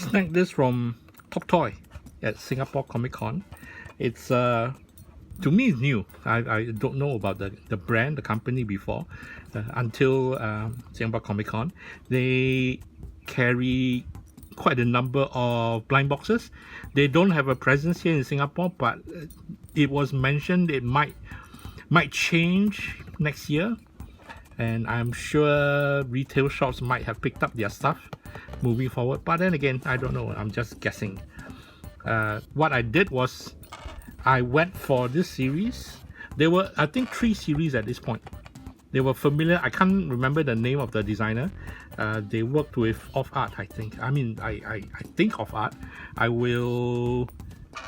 snagged this from Top Toy at Singapore Comic Con. It's to me it's new. I don't know about the brand, the company before until Singapore Comic Con. They carry quite a number of blind boxes. They don't have a presence here in Singapore, but it was mentioned it might change next year, and I'm sure retail shops might have picked up their stuff moving forward. But then again, I don't know. I'm just guessing. What I did was I went for this series. There were, I think, 3 series at this point. They were familiar. I can't remember the name of the designer. They worked with Off Art, I think. I mean, I think Off Art. I will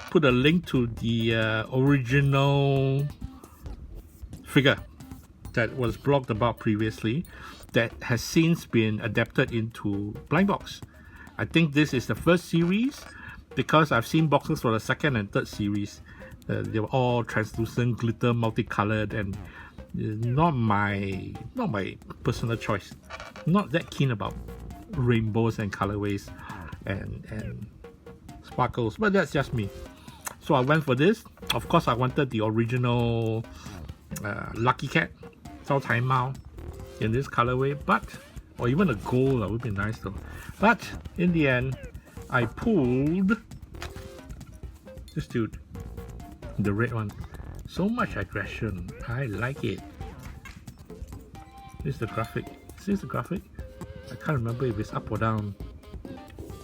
put a link to the original figure that was blogged about previously that has since been adapted into blind box. I think this is the first series because I've seen boxes for the second and third series. They were all translucent, glitter, multicolored, and not my personal choice. Not that keen about rainbows and colorways and sparkles, but that's just me. So I went for this. Of course, I wanted the original Lucky Cat, Zhao Cai Mao, in this colorway, or even a gold, that would be nice though. But in the end, I pulled this dude, the red one. So much aggression. I like it. This is the graphic. Is this the graphic? I can't remember if it's up or down.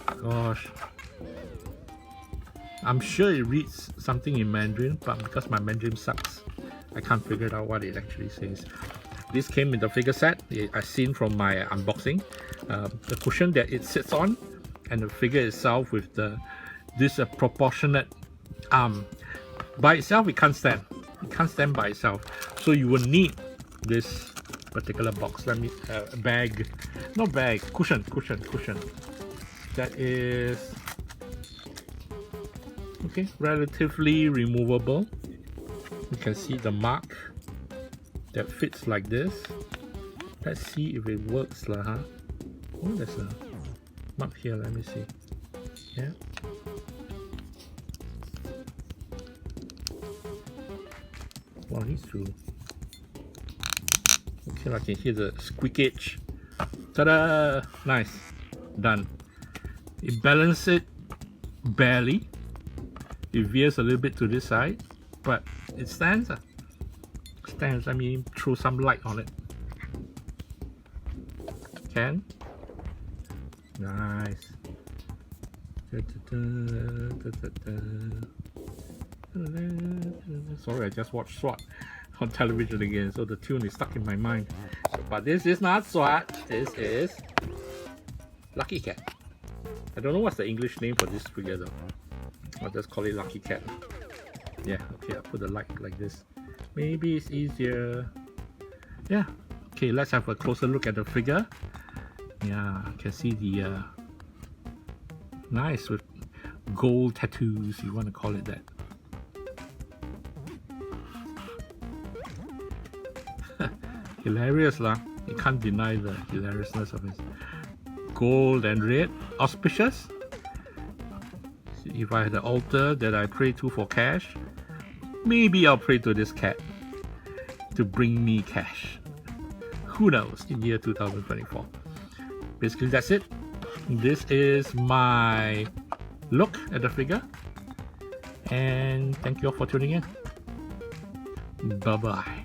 Gosh. I'm sure it reads something in Mandarin, but because my Mandarin sucks, I can't figure out what it actually says. This came in the figure set. I've seen from my unboxing. The cushion that it sits on, and the figure itself with this proportionate arm. By itself, it can't stand. It can't stand by itself. So you will need this particular box. Let me bag, not bag, cushion. That is okay, relatively removable. You can see the mark that fits like this. Let's see if it works lah, huh? Oh, there's a mark here. Let me see. Yeah. Wow, he's true. Okay, I can hear the squeakage. Ta-da! Nice. Done. It balances it barely. It veers a little bit to this side, but it stands. Stands. Let me throw some light on it. Can. Nice. Sorry, I just watched SWAT on television again, so the tune is stuck in my mind. But this is not SWAT. This is Lucky Cat. I don't know what's the English name for this figure though. I'll just call it Lucky Cat. Yeah, okay, I'll put the light like this. Maybe it's easier. Yeah. Okay, let's have a closer look at the figure. Yeah, I can see the nice with gold tattoos, you want to call it that. Hilarious lah. You can't deny the hilariousness of it. Gold and red, auspicious. If I had an altar that I pray to for cash, maybe I'll pray to this cat to bring me cash. Who knows in year 2024. Basically that's it. This is my look at the figure, and thank you all for tuning in. Bye bye.